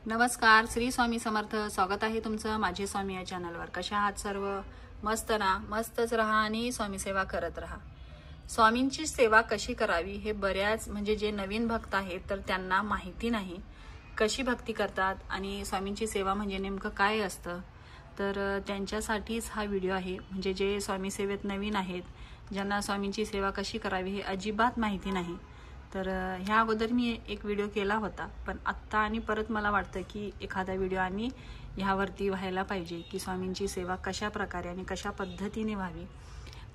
नमस्कार, श्री स्वामी समर्थ. स्वागत आहे तुमचं माझे स्वामी या चॅनलवर. कशा आहात सर्व? मस्त ना? मस्तच राहा आणि स्वामी सेवा करत राहा. स्वामींची सेवा कशी करावी हे बऱ्याच जे नवीन भक्त आहेत तर त्यांना माहिती नाही. कशी भक्ती करतात आणि स्वामींची सेवा म्हणजे नेमकं काय असतं, तर त्यांच्यासाठीच हा व्हिडिओ आहे. जे स्वामी सेवेत नवीन आहेत, ज्यांना स्वामींची सेवा कशी करावी हे अजिबात माहिती नाही. तर ह्या अगोदर मी एक व्हिडिओ केला होता, पण आत्ता आणि परत मला वाटतं की एखादा व्हिडिओ आणि ह्यावरती व्हायला पाहिजे की स्वामींची सेवा कशा प्रकारे आणि कशा पद्धतीने व्हावी.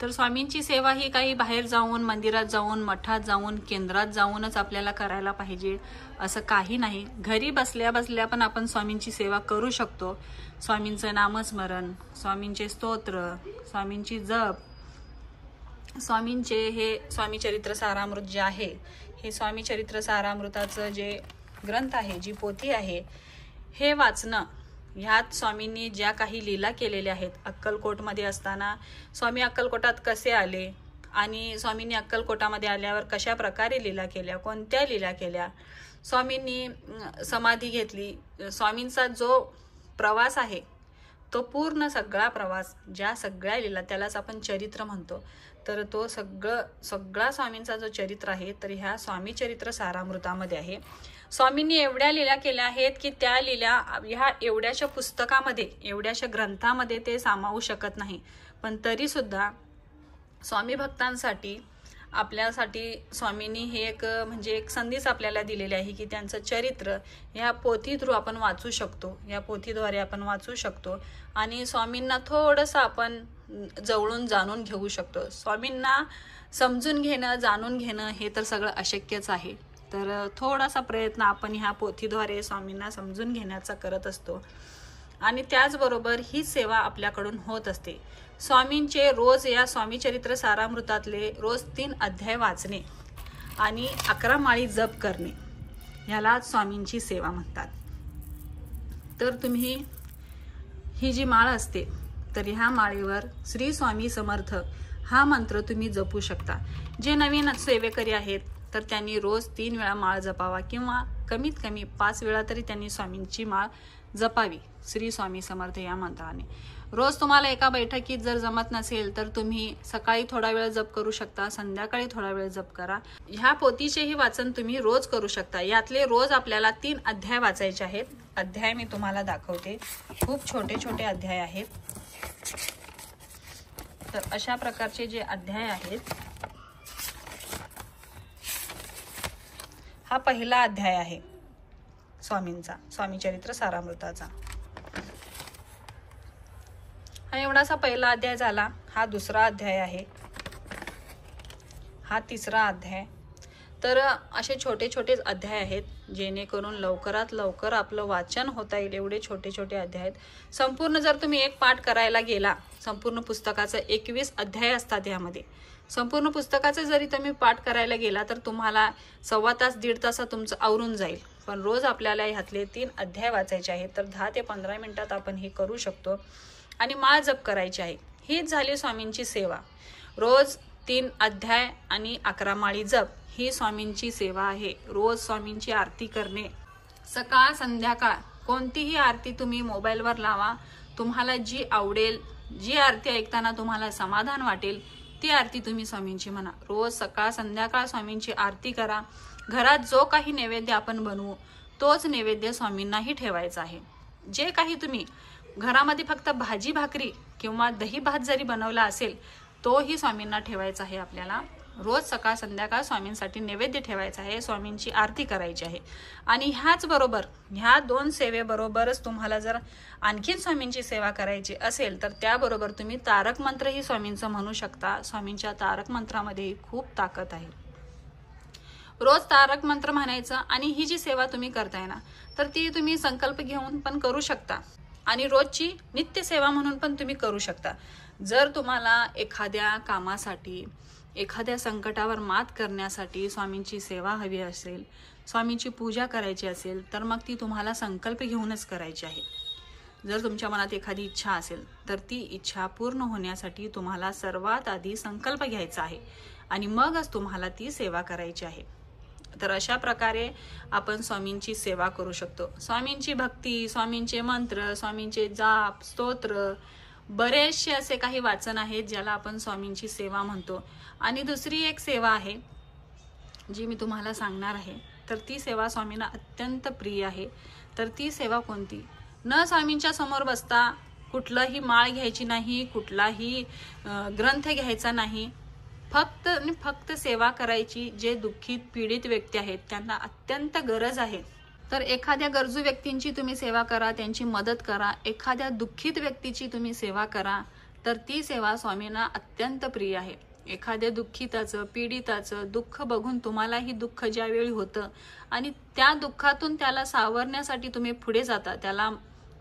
तर स्वामींची सेवा ही काही बाहेर जाऊन, मंदिरात जाऊन, मठात जाऊन, केंद्रात जाऊनच आपल्याला करायला पाहिजे असं काही नाही. घरी बसल्या बसल्या पण आपण स्वामींची सेवा करू शकतो. स्वामींचं नामस्मरण, स्वामींचे स्तोत्र, स्वामींची जप, स्वामींचे हे स्वामी चरित्र सारामृत जे आहे, हे स्वामी चरित्र सारामृताचं जे ग्रंथ आहे, जी पोथी आहे, हे वाचणं. ह्यात स्वामींनी ज्या काही लीला केलेल्या आहेत, अक्कलकोटमध्ये असताना स्वामी अक्कलकोटात कसे आले आणि स्वामींनी अक्कलकोटामध्ये आल्यावर कशा प्रकारे लीला केल्या, कोणत्या लीला केल्या, स्वामींनी समाधी घेतली, स्वामींचा जो प्रवास आहे तो पूर्ण सगळा प्रवास, ज्या सगळ्या लीला, त्यालाच आपण चरित्र म्हणतो. तर तो सगळा स्वामींचा जो चरित्र आहे तर ह्या स्वामी चरित्र सारामृतामध्ये आहे. स्वामींनी एवढ्या लीला केल्या आहेत की त्या लीला ह्या एवढ्याशा पुस्तकामध्ये, एवढ्याशा ग्रंथामध्ये ते सामावू शकत नाही. पण तरी सुद्धा स्वामी भक्तांसाठी, आपल्यासाठी स्वामींनी हे एक संदेश आपल्याला दिलेले आहे की त्यांचं चरित्र या पोथी थ्रू आपण वाचू शकतो, या पोथीद्वारे आपण वाचू शकतो आणि स्वामींना थोडंसं आपण जवळून जाणून घेऊ शकतो. स्वामींना समजून घेणं, जाणून घेणं हे तर सगळं अशक्यच आहे. तर थोडासा प्रयत्न आपण ह्या पोथीद्वारे स्वामींना समजून घेण्याचा करत असतो आणि त्याचबरोबर ही सेवा आपल्याकडून होत असते. स्वामींचे रोज या स्वामी चरित्र सारामृतातले रोज 3 अध्याय वाचणे आणि 11 माळी जप करणे, ह्याला स्वामींची सेवा म्हणतात. तर तुम्ही ही जी माळ असते तर ह्या माळेवर श्री स्वामी समर्थ हा मंत्र तुम्ही जपू शकता. जे नवीन सेवेकरी आहेत तर त्यांनी रोज 3 वेळा माळ जपावा किंवा कमीत कमी 5 वेळा तरी त्यांनी स्वामींची माळ जपावी श्री स्वामी समर्थ या मंत्राने. रोज तुम्हाला एका बैठकीत जर जमत नसेल तर तुम्ही सकाळी थोडा वेळ जप करू शकता, संध्याकाळी थोडा वेळ जप करा. ह्या पोथीचेही वाचन तुम्ही रोज करू शकता. यातले रोज आपल्याला 3 अध्याय वाचायचे आहेत. अध्याय मी तुम्हाला दाखवते. खूप छोटे छोटे अध्याय आहेत. तर अशा प्रकारचे जे अध्याय आहेत, हा पहिला अध्याय आहे स्वामींचा, स्वामी चरित्र सारामृताचा. हा एवढासा पहिला अध्याय झाला. हा दुसरा अध्याय आहे, हा तिसरा अध्याय. तर असे छोटे छोटे अध्याय आहेत जेणेकरून लवकरात लवकर आपलं वाचन होता येईल. एवढे छोटे छोटे अध्याय आहेत. संपूर्ण जर तुम्ही एक पाठ करायला गेला, संपूर्ण पुस्तकाचं 21 अध्याय असतात यामध्ये, संपूर्ण पुस्तकाचं जरी तुम्ही पाठ करायला गेला तर तुम्हाला 1.25 तास 1.5 तासात तुमचं आवरून जाईल. पण रोज आपल्याला ह्यातले 3 अध्याय वाचायचे आहेत. तर 10 ते 15 मिनिटात आपण हे करू शकतो आणि माळ जप करायची आहे. हीच झाली स्वामींची सेवा. रोज 3 अध्याय आणि 11 माळी जप ही स्वामींची सेवा आहे. रोज स्वामींची आरती करणे, सकाळ संध्याकाळ कोणतीही आरती तुम्ही मोबाईलवर लावा. तुम्हाला जी आवडेल, जी आरती ऐकताना तुम्हाला समाधान वाटेल ती आरती तुम्ही स्वामींची म्हणा. रोज सकाळ संध्याकाळ स्वामींची आरती करा. घरात जो काही नैवेद्य आपण बनवू तोच नैवेद्य स्वामींनाही ठेवायचा आहे. जे काही तुम्ही घरामध्ये फक्त भाजी भाकरी किंवा दही भात जरी बनवला असेल तोही स्वामींना ठेवायचा आहे. आपल्याला रोज सकाळ संध्याकाळ स्वामींसाठी नैवेद्य ठेवायचा आहे, स्वामींची आरती करायची आहे. आणि ह्याच बरोबर ह्या 2 सेवेबरोबरच तुम्हाला जर आणखीन स्वामींची सेवा करायची असेल तर त्याबरोबर तुम्ही तारक मंत्रही स्वामींचं म्हणू शकता. स्वामींच्या तारक मंत्रामध्ये खूप ताकद आहे. रोज तारक मंत्र म्हणायचं आणि ही जी सेवा तुम्ही करताय ना तर ती तुम्ही संकल्प घेऊन पण करू शकता आणि रोजची नित्य सेवा म्हणून पण तुम्ही करू शकता. जर तुम्हाला एखाद्या कामासाठी, एखाद्या संकटावर मात करण्यासाठी स्वामींची सेवा हवी असेल, स्वामींची पूजा करायची असेल तर मग ती तुम्हाला संकल्प घेऊनच करायची आहे. जर तुमच्या मनात एखादी इच्छा असेल तर ती इच्छा पूर्ण होण्यासाठी तुम्हाला सर्वात आधी संकल्प घ्यायचा आहे आणि मगच तुम्हाला ती सेवा करायची आहे. तर अशा प्रकारे आपण स्वामींची सेवा करू शकतो. स्वामींची भक्ती, स्वामींचे मंत्र, स्वामींचे जाप, स्तोत्र, बरेचसे असे काही वाचन आहेत ज्याला आपण स्वामींची सेवा म्हणतो. आणि दुसरी एक सेवा आहे जी मी तुम्हाला सांगणार आहे. तर ती सेवा स्वामींना अत्यंत प्रिय आहे. तर ती सेवा कोणती? न स्वामींच्या समोर बसता कुठलाही माळ घ्यायची नाही, कुठलाही ग्रंथ घ्यायचा नाही, फक्त आणि फक्त सेवा करायची. जे दुःखित पीडित व्यक्ती आहेत त्यांना अत्यंत गरज आहे, तर एखाद्या गरजू व्यक्तींची तुम्ही सेवा करा, त्यांची मदत करा. एखाद्या दुःखित व्यक्तीची तुम्ही सेवा करा, तर ती सेवा स्वामींना अत्यंत प्रिय आहे. एखाद्या दुःखिताचं, पीडिताचं दुःख बघून तुम्हालाही दुःख ज्यावेळी होतं आणि त्या दुःखातून त्याला सावरण्यासाठी तुम्ही पुढे जाता, त्याला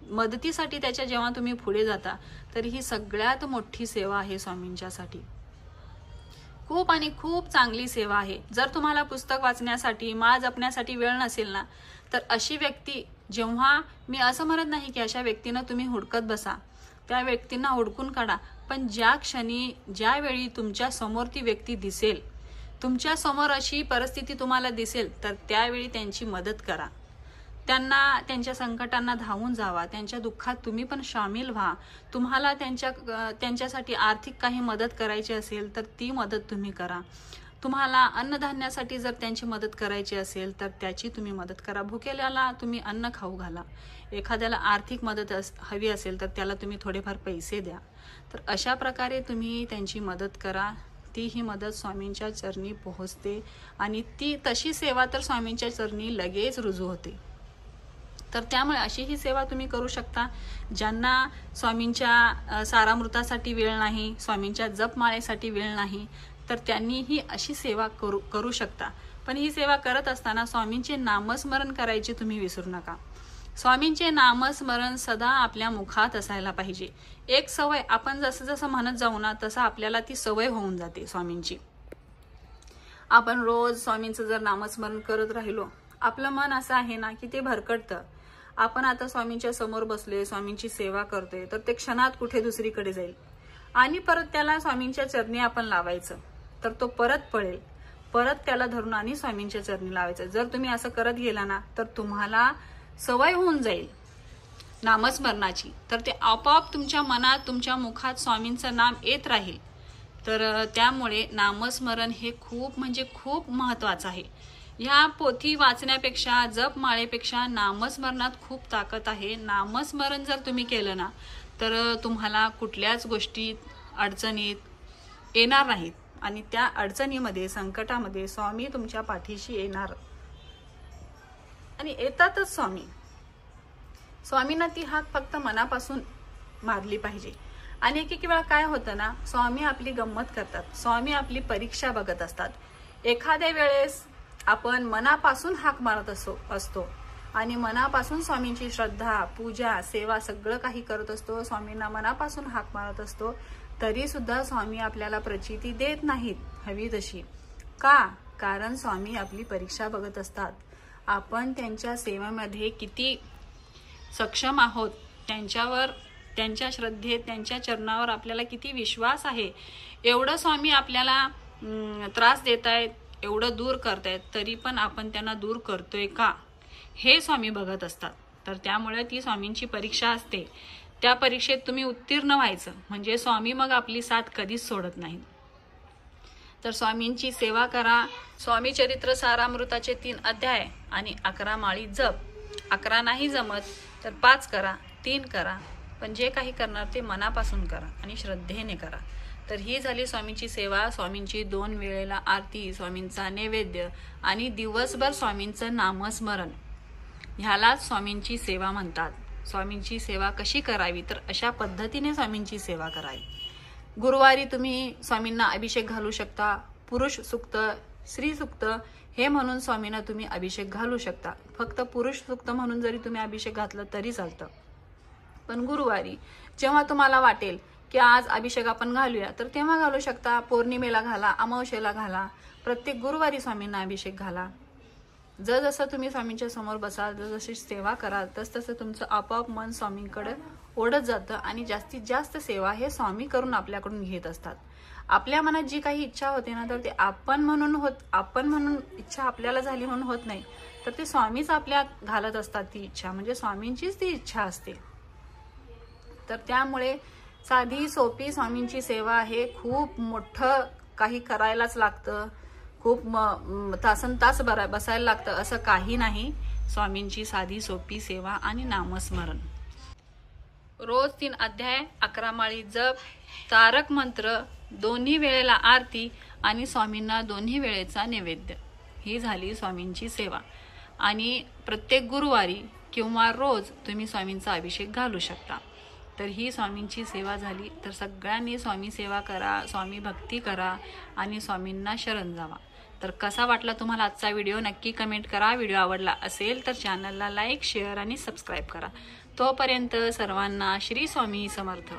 मदतीसाठी त्याच्या जेव्हा तुम्ही पुढे जाता, तर ही सगळ्यात मोठी सेवा आहे स्वामींच्यासाठी. खूप आणि खूप चांगली सेवा आहे. जर तुम्हाला पुस्तक वाचण्यासाठी, माळ जपण्यासाठी वेळ नसेल ना, तर अशी व्यक्ती, जेव्हा मी असं म्हणत नाही की अशा व्यक्तींना तुम्ही हुडकत बसा, त्या व्यक्तींना हुडकून काढा, पण ज्या क्षणी, ज्यावेळी तुमच्या समोर ती व्यक्ती दिसेल, तुमच्या समोर अशी परिस्थिती तुम्हाला दिसेल, तर त्यावेळी त्यांची मदत करा. त्यांना, त्यांच्या संकटांना धावून जावा, त्यांच्या दुःखात तुम्ही पण सामील व्हा. तुम्हाला त्यांच्यासाठी आर्थिक काही मदत करायची असेल तर ती मदत तुम्ही करा. तुम्हाला अन्नधान्यासाठी जर त्यांची मदत करायची असेल तर त्याची तुम्ही मदत करा. भुकेल्याला तुम्ही अन्न खाऊ घाला. एखाद्याला आर्थिक मदत हवी असेल तर त्याला तुम्ही थोडेफार पैसे द्या. तर अशा प्रकारे तुम्ही त्यांची मदत करा. ती ही मदत स्वामींच्या चरणी पोहोचते आणि ती तशी सेवा तर स्वामींच्या चरणी लगेच रुजू होते. तर त्यामुळे अशी ही सेवा तुम्ही करू शकता. ज्यांना स्वामींच्या सारामृतासाठी वेळ नाही, स्वामींच्या जपमाळेसाठी वेळ नाही, तर त्यांनी ही अशी सेवा करू शकता. पण ही सेवा करत असताना स्वामींचे नामस्मरण करायचे तुम्ही विसरू नका. स्वामींचे नामस्मरण सदा आपल्या मुखात असायला पाहिजे. एक सवय, आपण जसं जसं म्हणत जाऊ ना तसं आपल्याला ती सवय होऊन जाते स्वामींची. आपण रोज स्वामींचं जर नामस्मरण करत राहिलो, आपलं मन असं आहे ना की ते भरकटतं. आपण आता स्वामींच्या समोर बसले, स्वामींची सेवा करतोय, तर ते क्षणात कुठे दुसरीकडे जाईल आणि परत त्याला स्वामींच्या चरणी आपण लावायचं, तर तो परत पळेल. परत त्याला धरून आणि स्वामींच्या चरणी लावायचं. जर तुम्ही असं करत गेला ना, तर तुम्हाला सवय होऊन जाईल नामस्मरणाची. तर ते आपोआप तुमच्या मनात, तुमच्या मुखात स्वामींचं नाम येत राहील. तर त्यामुळे नामस्मरण हे खूप म्हणजे खूप महत्वाचं आहे. ह्या पोथी वाचण्यापेक्षा, जपमाळेपेक्षा नामस्मरणात खूप ताकद आहे. नामस्मरण जर तुम्ही केलं ना, तर तुम्हाला कुठल्याच गोष्टीत, अडचणीत येणार नाहीत आणि त्या अडचणीमध्ये, संकटामध्ये स्वामी तुमच्या पाठीशी येणार आणि येतातच स्वामी. स्वामींना ती हाक फक्त मनापासून मारली पाहिजे. आणि एक वेळा काय होतं ना, स्वामी आपली गंमत करतात, स्वामी आपली परीक्षा बघत असतात. एखाद्या वेळेस आपण मनापासून हाक मारत असतो आणि मनापासून स्वामींची श्रद्धा, पूजा, सेवा सगळं काही करत असतो, स्वामींना मनापासून हाक मारत असतो, तरी सुद्धा स्वामी आपल्याला प्रचिती देत नाहीत हवी तशी. का? कारण स्वामी आपली परीक्षा बघत असतात. आपण त्यांच्या सेवेमध्ये किती सक्षम आहोत, त्यांच्यावर, त्यांच्या श्रद्धेत, त्यांच्या चरणावर आपल्याला किती विश्वास आहे, एवढं स्वामी आपल्याला त्रास देत आहेत, एवढं दूर करतायत, तरी पण आपण त्यांना दूर करतोय का, हे स्वामी बघत असतात. तर त्यामुळे ती स्वामींची परीक्षा असते. त्या परीक्षेत तुम्ही उत्तीर्ण व्हायचं, म्हणजे स्वामी मग आपली साथ कधीच सोडत नाहीत. तर स्वामींची सेवा करा. स्वामी चरित्र सारामृताचे 3 अध्याय आणि 11 माळी जप. 11 नाही जमत तर 5 करा, 3 करा, पण जे काही करणार ते मनापासून करा आणि श्रद्धेने करा. तर ही झाली स्वामींची सेवा. स्वामींची 2 वेळेला आरती, स्वामींचा नैवेद्य आणि दिवसभर स्वामींचं नामस्मरण, ह्यालाच स्वामींची सेवा म्हणतात. स्वामींची सेवा कशी करावी, तर अशा पद्धतीने स्वामींची सेवा करावी. गुरुवारी तुम्ही स्वामींना अभिषेक घालू शकता. पुरुष सुक्त, स्त्री सुक्त हे म्हणून स्वामींना तुम्ही अभिषेक घालू शकता. फक्त पुरुष सुक्त म्हणून जरी तुम्ही अभिषेक घातलं तरी चालतं. पण गुरुवारी जेव्हा तुम्हाला वाटेल की आज अभिषेक आपण घालूया, तर तेव्हा घालू शकता. पौर्णिमेला घाला, अमावस्येला घाला, प्रत्येक गुरुवारी स्वामींना अभिषेक घाला. जसं तुम्ही स्वामींच्या समोर बसाल, जशी सेवा कराल, तसं तुमचं आपोआप मन स्वामींकडे ओढत जातं आणि जास्तीत जास्त सेवा हे स्वामी करून आपल्याकडून घेत असतात. आपल्या मनात जी काही इच्छा होते ना, तर ते आपण म्हणून इच्छा आपल्याला झाली म्हणून होत नाही, तर ते स्वामीच आपल्यात घालत असतात ती इच्छा, म्हणजे स्वामींचीच ती इच्छा असते. तर त्यामुळे साधी सोपी स्वामींची सेवा आहे. खूप मोठं काही करायलाच लागतं, खूप तासनतास बसायला लागतं असं काही नाही. स्वामींची साधी सोपी सेवा आणि नामस्मरण. रोज 3 अध्याय, 11 माळी जप, तारक मंत्र, दोन्ही वेळेला आरती आणि स्वामींना दोन्ही वेळेचा नैवेद्य, ही झाली स्वामींची सेवा. आणि प्रत्येक गुरुवारी किंवा रोज तुम्ही स्वामींचा अभिषेक घालू शकता. तर ही स्वामींची सेवा झाली. तर सगळ्यांनी स्वामी सेवा करा, स्वामी भक्ती करा आणि स्वामींना शरण जावा. तर कसा वाटला तुम्हाला आजचा व्हिडिओ नक्की कमेंट करा. व्हिडिओ आवडला असेल तर चॅनलला लाईक, शेअर आणि सबस्क्राईब करा. तोपर्यंत सर्वांना श्री स्वामी समर्थ.